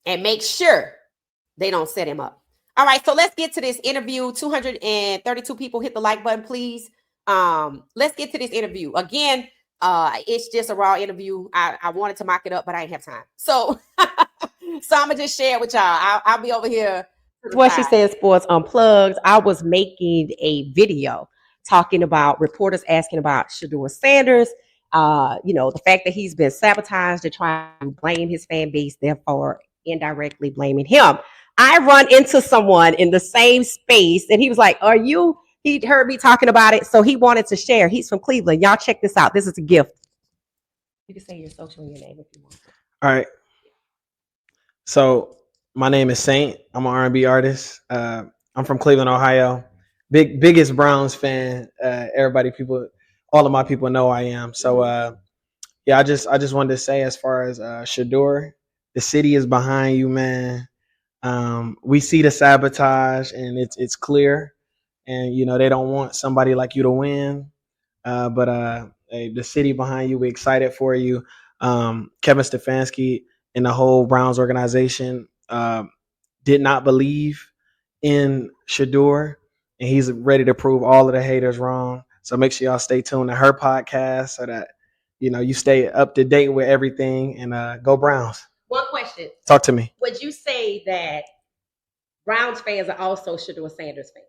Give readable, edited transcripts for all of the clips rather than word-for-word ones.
and make sure they don't set him up. All right, so let's get to this interview. 232 people hit the like button, please. Let's get to this interview. Again, it's just a raw interview. I wanted to mock it up, but I didn't have time. So, so I'm gonna just share it with y'all. I'll be over here. What she said, Sports Unplugged. I was making a video talking about reporters asking about Shedeur Sanders. The fact that he's been sabotaged to try to blame his fan base, therefore indirectly blaming him. I run into someone in the same space, and he was like, "Are you?" He heard me talking about it, so he wanted to share. He's from Cleveland. Y'all check this out. This is a gift. You can say your social and your name if you want. All right. So my name is Saint. I'm an R&B artist. I'm from Cleveland, Ohio. Biggest Browns fan. All of my people know I am. So I just wanted to say, as far as Shedeur, the city is behind you, man. We see the sabotage, and it's clear, and they don't want somebody like you to win. But the city behind you, we're excited for you. Kevin Stefanski and the whole Browns organization did not believe in Shedeur, and he's ready to prove all of the haters wrong. So make sure y'all stay tuned to her podcast so that you stay up to date with everything, and go Browns. One question. Talk to me. Would you say that Browns fans are also Shedeur Sanders fans?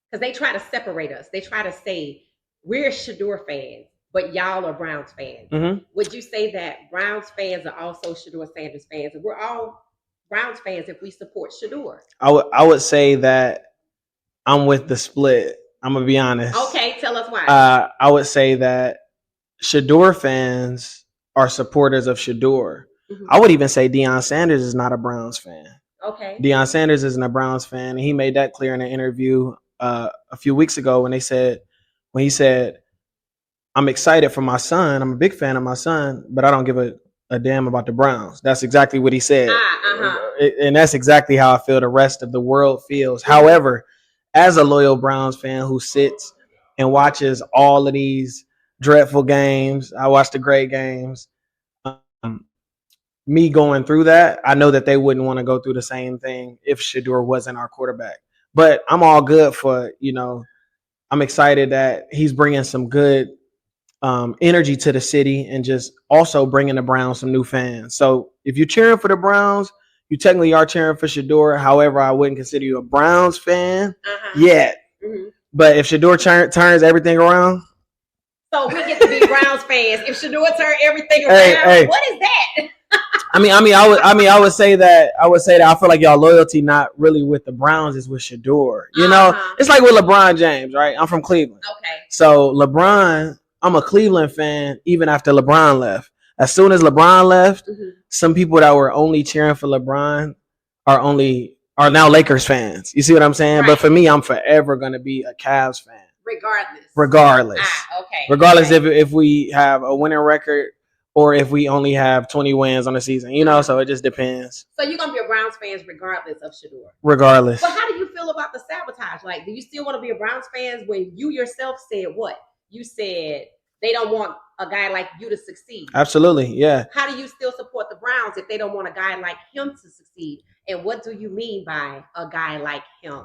Because they try to separate us. They try to say we're Shedeur fans, but y'all are Browns fans. Mm-hmm. Would you say that Browns fans are also Shedeur Sanders fans, and we're all Browns fans if we support Shedeur? I would say that I'm with the split. I'm gonna be honest. Okay, tell us why. I would say that Shedeur fans are supporters of Shedeur. Mm-hmm. I would even say Deion Sanders is not a Browns fan. Okay. Deion Sanders isn't a Browns fan, and he made that clear in an interview a few weeks ago when he said, "I'm excited for my son. I'm a big fan of my son, but I don't give a damn about the Browns." That's exactly what he said. And that's exactly how I feel the rest of the world feels. Mm-hmm. However, as a loyal Browns fan who sits and watches all of these dreadful games, I watch the great games. Me going through that, I know that they wouldn't want to go through the same thing if Shedeur wasn't our quarterback. But I'm all good for, I'm excited that he's bringing some good energy to the city and just also bringing the Browns some new fans. So if you're cheering for the Browns, you technically are cheering for Shedeur. However, I wouldn't consider you a Browns fan yet. Mm-hmm. But if Shedeur turns everything around. So we get to be Browns fans. If Shedeur turns everything around, what is that? I would say that I feel like y'all loyalty not really with the Browns, is with Shedeur. It's like with LeBron James, right? I'm from Cleveland. Okay. So LeBron, I'm a Cleveland fan even after LeBron left. As soon as LeBron left, mm-hmm. some people that were only cheering for LeBron are now Lakers fans. You see what I'm saying? Right. But for me, I'm forever gonna be a Cavs fan. Regardless. Okay. Regardless if we have a winning record or if we only have 20 wins on the season, so it just depends. So you're going to be a Browns fan regardless of Shedeur? Regardless. But how do you feel about the sabotage? Like, do you still want to be a Browns fan when you yourself said what? You said they don't want a guy like you to succeed. Absolutely, yeah. How do you still support the Browns if they don't want a guy like him to succeed? And what do you mean by a guy like him?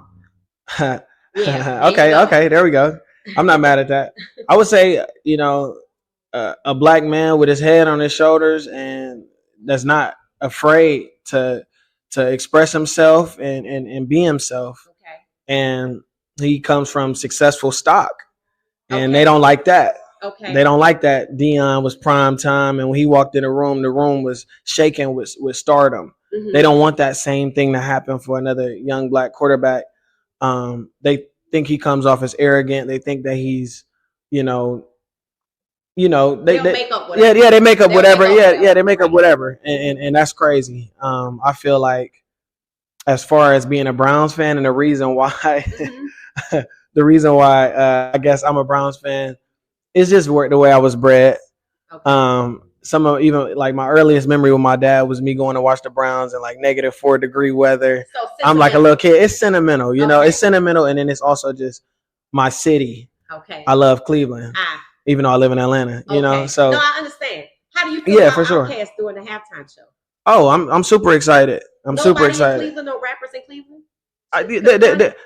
Okay, there we go. I'm not mad at that. I would say, a black man with his head on his shoulders and that's not afraid to express himself and be himself. Okay. And he comes from successful stock, and they don't like that. Okay. They don't like that. Deion was prime time, and when he walked in the room was shaking with stardom. Mm-hmm. They don't want that same thing to happen for another young black quarterback. They think he comes off as arrogant. They think that he's, they make up whatever. Yeah, they make up whatever. They make up whatever, and that's crazy. I feel like, as far as being a Browns fan, and the reason why, mm-hmm. I guess I'm a Browns fan is just the way I was bred. Okay. Some of even like my earliest memory with my dad was me going to watch the Browns in like -4-degree weather. So I'm like a little kid. It's sentimental, it's sentimental, and then it's also just my city. Okay. I love Cleveland, even though I live in Atlanta. So no, I understand. How do you feel about for sure. Outkast doing the halftime show? Oh, I'm super excited. I'm super excited. Cleveland, no rappers in Cleveland.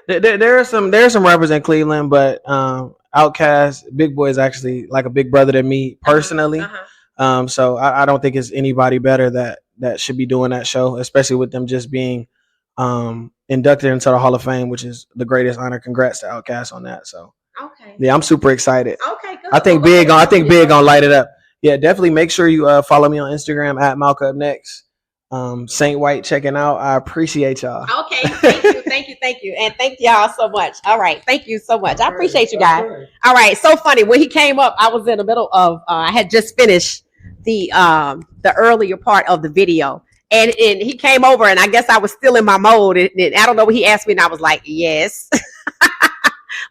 There are some rappers in Cleveland, but Outkast, Big Boy is actually like a big brother to me personally. So I don't think it's anybody better that should be doing that show, especially with them just being inducted into the Hall of Fame, which is the greatest honor. Congrats to Outkast on that. So yeah, I'm super excited. Okay, good. I think Big gonna light it up. Yeah, definitely make sure you follow me on Instagram at MalcolmNext. Saint White checking out. I appreciate y'all. Okay, thank you. And thank y'all so much. All right, thank you so much. I appreciate you guys. All right, so funny. When he came up, I was in the middle of I had just finished the earlier part of the video. And he came over, and I guess I was still in my mode. And I don't know what he asked me, and I was like, yes.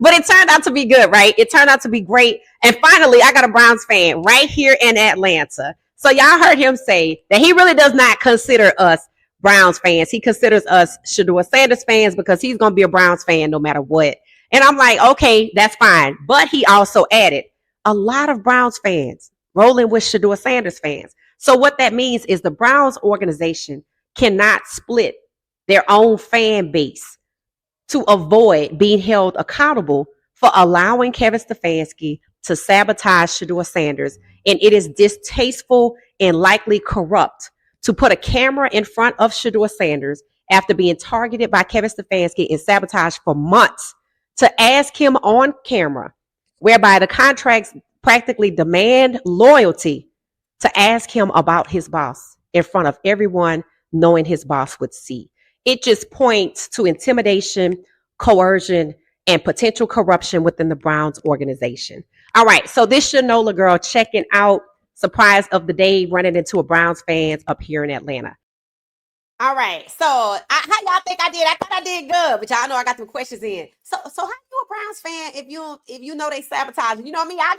But it turned out to be good, right? It turned out to be great. And finally, I got a Browns fan right here in Atlanta. So y'all heard him say that he really does not consider us Browns fans. He considers us Shedeur Sanders fans because he's going to be a Browns fan no matter what. And I'm like, okay, that's fine. But he also added a lot of Browns fans rolling with Shedeur Sanders fans. So what that means is the Browns organization cannot split their own fan base to avoid being held accountable for allowing Kevin Stefanski to sabotage Shedeur Sanders. And it is distasteful and likely corrupt to put a camera in front of Shedeur Sanders after being targeted by Kevin Stefanski and sabotaged for months to ask him on camera, whereby the contracts practically demand loyalty, to ask him about his boss in front of everyone, knowing his boss would see. It just points to intimidation, coercion, and potential corruption within the Browns organization. All right, so this Shanola girl checking out surprise of the day, running into a Browns fans up here in Atlanta. All right, so how y'all think I did? I thought I did good, but y'all know I got some questions in. So how you a Browns fan if you know they sabotage? You know what I mean? I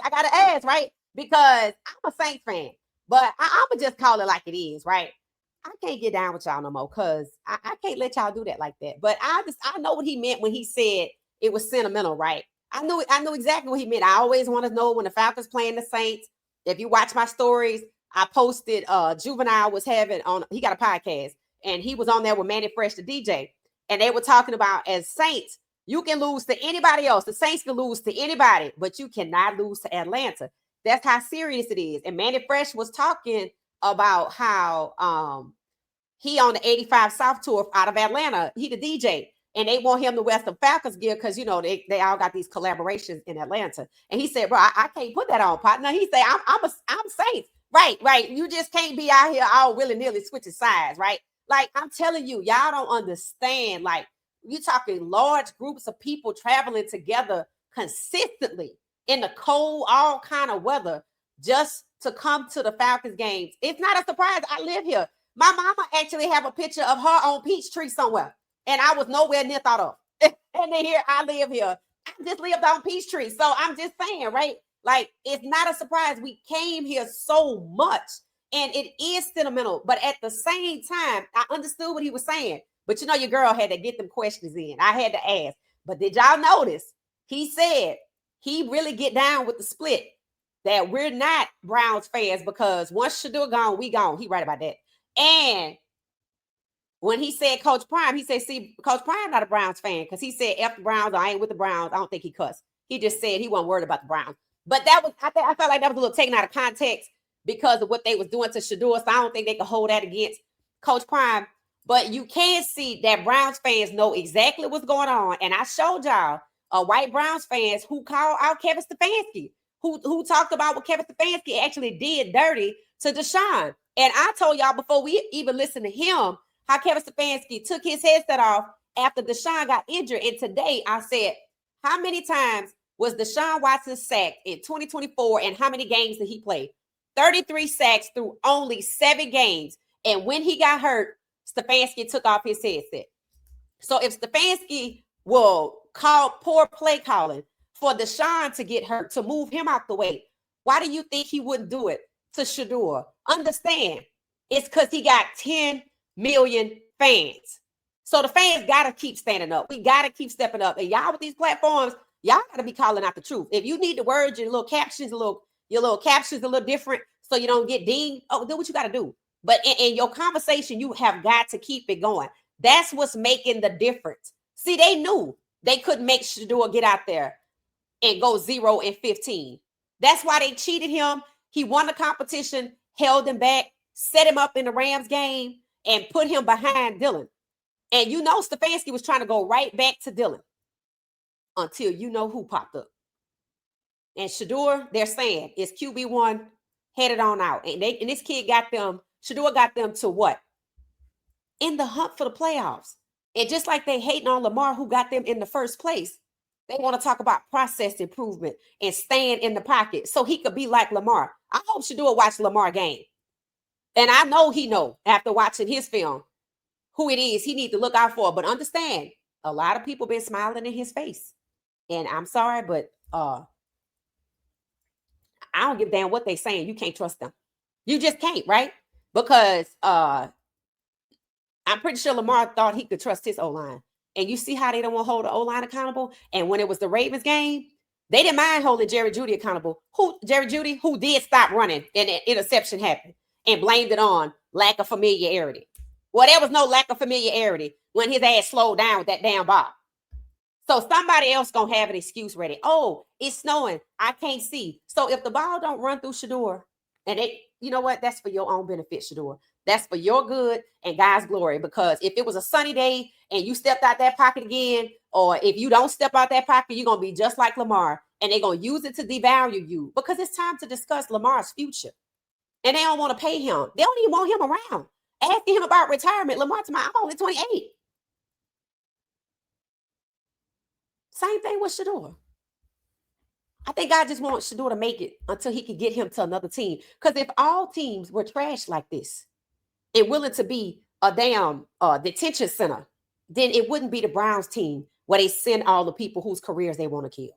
gotta ask, right? Because I'm a Saints fan, but I'ma just call it like it is, right? I can't get down with y'all no more because I can't let y'all do that like that. But I know what he meant when he said it was sentimental, right? I knew exactly what he meant. I always want to know when the Falcons playing the Saints. If you watch my stories, I posted Juvenile was having on, he got a podcast, and he was on there with Manny Fresh, the DJ, and they were talking about, as Saints, you can lose to anybody else. The Saints can lose to anybody, but you cannot lose to Atlanta. That's how serious it is. And Manny Fresh was talking about how he on the 85 South tour out of Atlanta. He the DJ, and they want him to wear some Falcons gear because, you know, they all got these collaborations in Atlanta. And he said, bro, I can't put that on, partner. He said, I'm Saints. Right. You just can't be out here all willy-nilly switching sides, right? Like, I'm telling you, y'all don't understand. Like, you're talking large groups of people traveling together consistently in the cold, all kind of weather, just to come to the Falcons games. It's not a surprise. I live here. My mama actually have a picture of her on Peachtree somewhere, and I was nowhere near thought of. And then here I live here. I just lived on Peachtree. So I'm just saying, right? Like, it's not a surprise. We came here so much, and it is sentimental. But at the same time, I understood what he was saying. But, you know, your girl had to get them questions in. I had to ask. But did y'all notice? He said he really get down with the split, that we're not Browns fans because once Shedeur gone, we gone. He right about that. And when he said Coach Prime, he said, see, Coach Prime not a Browns fan because he said, F the Browns, I ain't with the Browns. I don't think he cussed. He just said he wasn't worried about the Browns. But that was, I felt like that was a little taken out of context because of what they was doing to Shedeur. So I don't think they could hold that against Coach Prime. But you can see that Browns fans know exactly what's going on. And I showed y'all white Browns fans who called out Kevin Stefanski, who talked about what Kevin Stefanski actually did dirty to Deshaun. And I told y'all before we even listened to him, how Kevin Stefanski took his headset off after Deshaun got injured. And today I said, how many times was Deshaun Watson sacked in 2024 and how many games did he play? 33 sacks through only 7 games. And when he got hurt, Stefanski took off his headset. So if Stefanski will call poor play calling for Deshaun to get hurt, to move him out the way, why do you think he wouldn't do it to Shedeur? Understand, it's because he got 10 million fans. So the fans got to keep standing up. We got to keep stepping up. And y'all with these platforms, y'all got to be calling out the truth. If you need the words, your little captions a little different so you don't get dinged, do what you got to do. But in your conversation, you have got to keep it going. That's what's making the difference. See, they knew they couldn't make Shedeur get out there and go 0-15. That's why they cheated him. He won the competition, held him back, set him up in the Rams game, and put him behind Dylan. And you know Stefanski was trying to go right back to Dylan until you know who popped up. And Shedeur, they're saying, is QB1 headed on out. And this kid got them, Shedeur got them to what? In the hunt for the playoffs. And just like they hating on Lamar, who got them in the first place, they want to talk about process improvement and staying in the pocket so he could be like Lamar. I hope Shedeur watched Lamar game. And I know he know after watching his film who it is he need to look out for. But understand, a lot of people been smiling in his face. And I'm sorry, but I don't give a damn what they saying. You can't trust them. You just can't, right? Because I'm pretty sure Lamar thought he could trust his O-line. And you see how they don't want to hold the O-line accountable? And when it was the Ravens game, they didn't mind holding Jerry Jeudy accountable. Jerry Jeudy, who did stop running and an interception happened and blamed it on lack of familiarity. Well, there was no lack of familiarity when his ass slowed down with that damn ball. So somebody else going to have an excuse ready. Oh, it's snowing. I can't see. So if the ball don't run through Shedeur, and you know what? That's for your own benefit, Shedeur. That's for your good and God's glory. Because if it was a sunny day and you stepped out that pocket again, or if you don't step out that pocket, you're going to be just like Lamar. And they're going to use it to devalue you because it's time to discuss Lamar's future. And they don't want to pay him. They don't even want him around. Asking him about retirement. Lamar's I'm only 28. Same thing with Shedeur. I think God just wants Shedeur to make it until he can get him to another team. Because if all teams were trash like this and willing to be a damn detention center, then it wouldn't be the Browns team where they send all the people whose careers they want to kill.